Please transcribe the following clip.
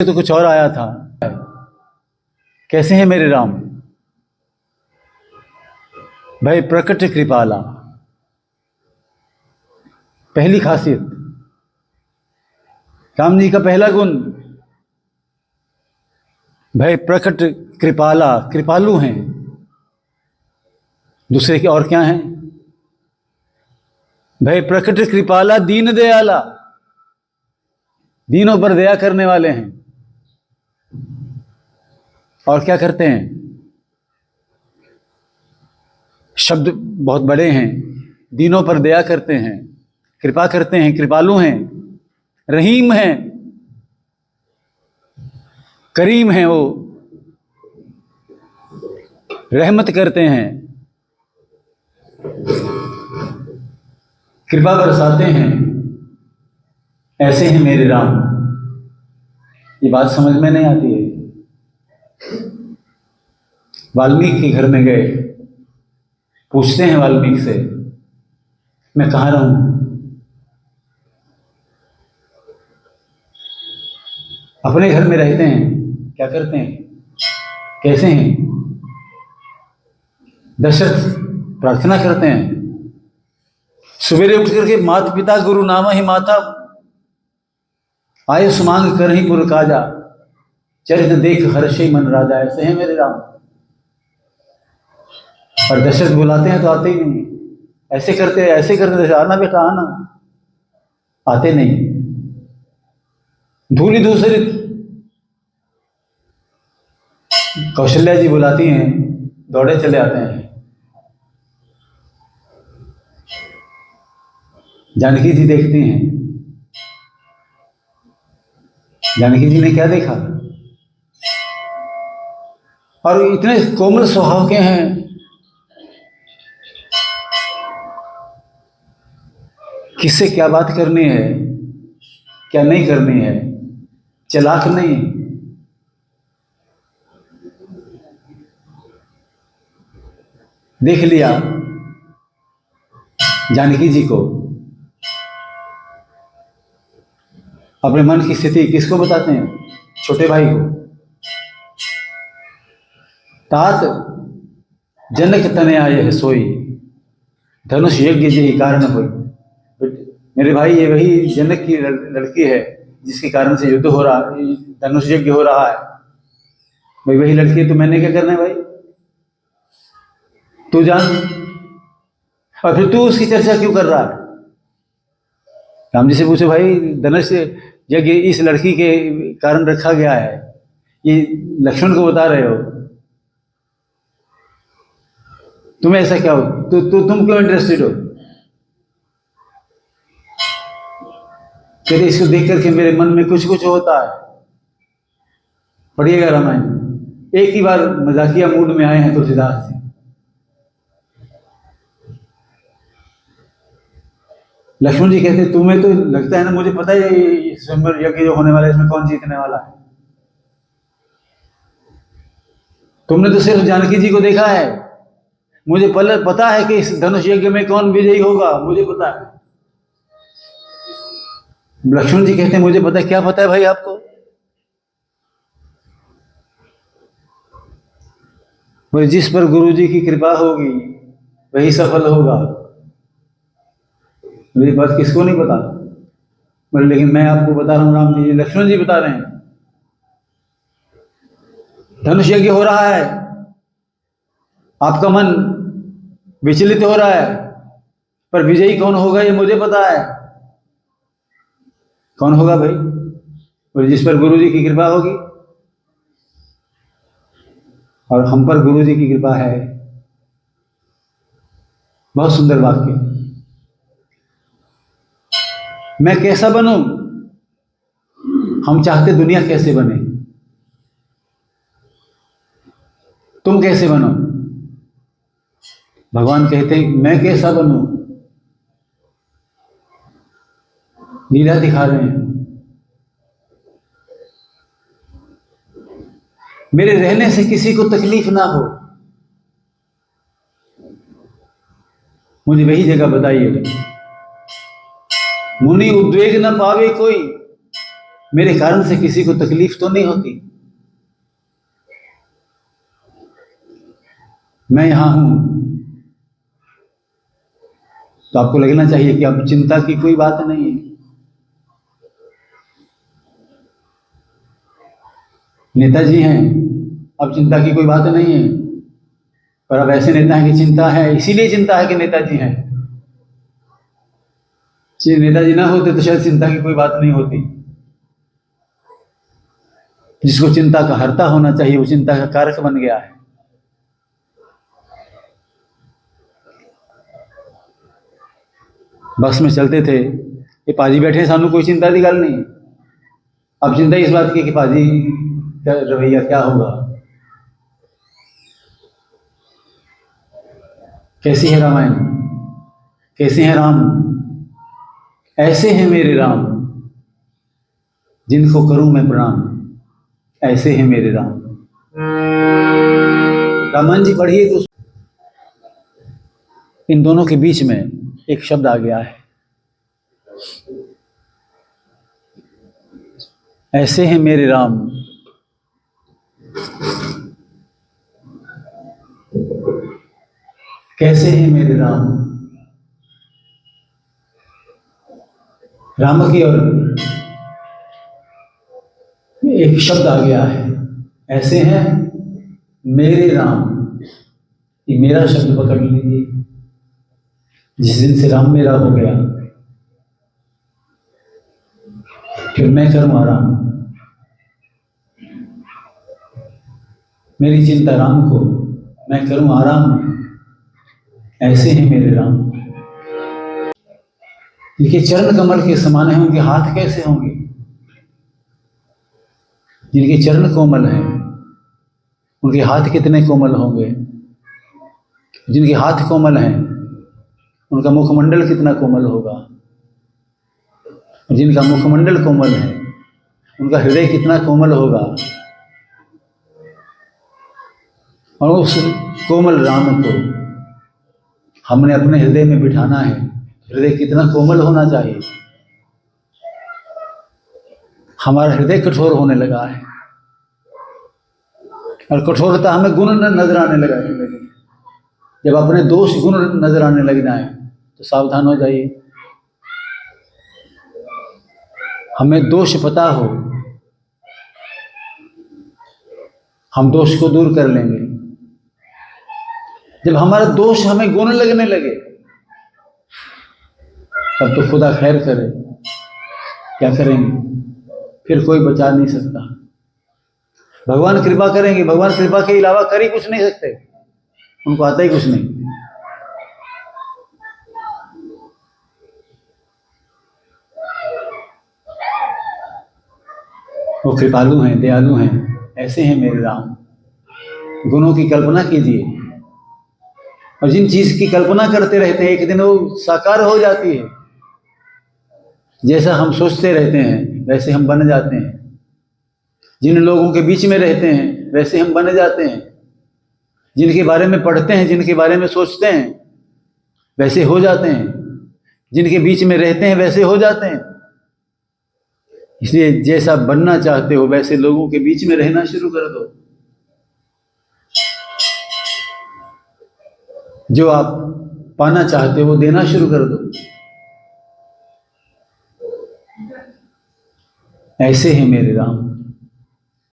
तो कुछ और आया था। कैसे हैं मेरे राम? भाई प्रकट कृपाला, पहली खासियत। राम जी का पहला गुण, भाई प्रकट कृपाला, कृपालु हैं। दूसरे के और क्या हैं? भाई प्रकट कृपाला, दीन दयाला, दीनों पर दया करने वाले हैं। और क्या करते हैं? शब्द बहुत बड़े हैं। दीनों पर दया करते हैं, कृपा करते हैं, कृपालु हैं, रहीम हैं, करीम हैं, वो रहमत करते हैं, कृपा बरसाते हैं। ऐसे हैं मेरे राम। ये बात समझ में नहीं आती है। वाल्मीकि के घर में गए, पूछते हैं वाल्मीकि से, मैं कहाँ रहूं? अपने घर में रहते हैं, क्या करते हैं, कैसे हैं? दशरथ प्रार्थना करते हैं, सवेरे उठ करके माता पिता गुरु नामा ही माता, आये सुमांग कर ही पुर काजा, चरित देख हर्षे मन राजा। ऐसे हैं मेरे राम। और दशरथ बुलाते हैं तो आते ही नहीं। ऐसे करते दशरथ, आना बेटा आना, आते नहीं। धूली धूसरित कौशल्या जी बुलाती हैं, दौड़े चले आते हैं। जानकी जी देखती हैं। जानकी जी ने क्या देखा? और इतने कोमल स्वभाव के हैं, किससे क्या बात करनी है, क्या नहीं करनी है। चालाक नहीं, देख लिया जानकी जी को। अपने मन की स्थिति किसको बताते हैं? छोटे भाई को। तात जनक तने आए है सोई, धनुष यज्ञ जी कारण हुई। मेरे भाई, ये वही जनक की लड़की है जिसके कारण से युद्ध हो रहा, धनुष यज्ञ हो रहा है। भाई वही लड़की है, तो मैंने क्या करना है भाई? तू जान। और फिर तू उसकी चर्चा क्यों कर रहा है? राम जी से पूछो, भाई धनुष यज्ञ इस लड़की के कारण रखा गया है, ये लक्ष्मण को बता रहे हो, तुम्हें ऐसा क्या हो? तुम क्यों इंटरेस्टेड हो? कहते इसको देख करके मेरे मन में कुछ कुछ होता है। पढ़िएगा रामायण। एक ही बार मजाकिया मूड में आए हैं तुलसीदास जी। लक्ष्मण जी कहते तुम्हें तो लगता है ना, मुझे पता है ये स्वयंवर यज्ञ जो होने वाला है इसमें कौन जीतने वाला है। तुमने तो सिर्फ जानकी जी को देखा है, मुझे पता है कि इस धनुष यज्ञ में कौन विजयी होगा, मुझे पता है। लक्ष्मण जी कहते हैं मुझे पता है। क्या पता है भाई आपको? बोले जिस पर गुरु जी की कृपा होगी वही सफल होगा। मेरी बात किसको नहीं पता? बोले लेकिन मैं आपको बता रहा हूं राम जी, लक्ष्मण जी बता रहे हैं। धनुष यज्ञ हो रहा है, आपका मन विचलित हो रहा है, पर विजयी कौन होगा ये मुझे पता है। कौन होगा भाई? बोले जिस पर गुरु जी की कृपा होगी, और हम पर गुरु जी की कृपा है। बहुत सुंदर वाक्य। मैं कैसा बनूं? हम चाहते दुनिया कैसे बने, तुम कैसे बनो? भगवान कहते हैं मैं कैसा बनूं? लीला दिखा रहे हैं। मेरे रहने से किसी को तकलीफ ना हो, मुझे वही जगह बताइए। मुनि उद्वेग न पावे कोई, मेरे कारण से किसी को तकलीफ तो नहीं होती। मैं यहां हूं तो आपको लगना चाहिए कि अब चिंता की कोई बात नहीं है। नेताजी हैं, अब चिंता की कोई बात नहीं है, पर अब ऐसे नेता हैं कि चिंता है, इसीलिए चिंता है कि नेताजी हैं। नेताजी ना होते तो शायद चिंता की कोई बात नहीं होती। जिसको चिंता का हर्ता होना चाहिए वो चिंता का कारक बन गया है। बस में चलते थे, ये पाजी बैठे हैं, सानू कोई चिंता की गल नहीं। अब चिंता इस बात की कि पाजी का रवैया क्या होगा। कैसी है रामायण, कैसे हैं राम? ऐसे हैं मेरे राम जिनको करूं मैं प्रणाम, ऐसे हैं मेरे राम। रामायण जी पढ़िए तो इन दोनों के बीच में एक शब्द आ गया है, ऐसे हैं मेरे राम। कैसे हैं मेरे राम? राम की और एक शब्द आ गया है, ऐसे हैं मेरे राम। ये मेरा शब्द पकड़ लीजिए। जिस दिन से राम मेरा हो गया फिर मैं करूं आराम। मेरी चिंता राम को, मैं करूं आराम। ऐसे हैं मेरे राम। जिनके चरण कमल के समान है उनके हाथ कैसे होंगे? जिनके चरण कोमल हैं उनके हाथ कितने कोमल होंगे? जिनके हाथ कोमल हैं उनका मुखमंडल कितना कोमल होगा? जिनका मुखमंडल कोमल है उनका हृदय कितना कोमल होगा? और उस कोमल राम को हमने अपने हृदय में बिठाना है। हृदय कितना कोमल होना चाहिए। हमारा हृदय कठोर होने लगा है और कठोरता हमें गुण नजर आने लगा है। जब अपने दोष गुण नजर आने लग जाए तो सावधान हो जाइए। हमें दोष पता हो, हम दोष को दूर कर लेंगे। जब हमारा दोष हमें गुण लगने लगे तब तो खुदा खैर करे, क्या करेंगे? फिर कोई बचा नहीं सकता। भगवान कृपा करेंगे, भगवान कृपा के अलावा कर ही कुछ नहीं सकते, उनको आता ही कुछ नहीं। वो कृपालु हैं, दयालु हैं। ऐसे हैं मेरे राम। गुणों की कल्पना कीजिए और जिन चीज की कल्पना करते रहते हैं एक दिन वो साकार हो जाती है। जैसा हम सोचते रहते हैं वैसे हम बन जाते हैं। जिन लोगों के बीच में रहते हैं वैसे हम बन जाते हैं। जिनके बारे में पढ़ते हैं, जिनके बारे में सोचते हैं वैसे हो जाते हैं। जिनके बीच में रहते हैं वैसे हो जाते हैं। इसलिए जैसा बनना चाहते हो वैसे लोगों के बीच में रहना शुरू कर दो। जो आप पाना चाहते हो वो देना शुरू कर दो। ऐसे हैं मेरे राम।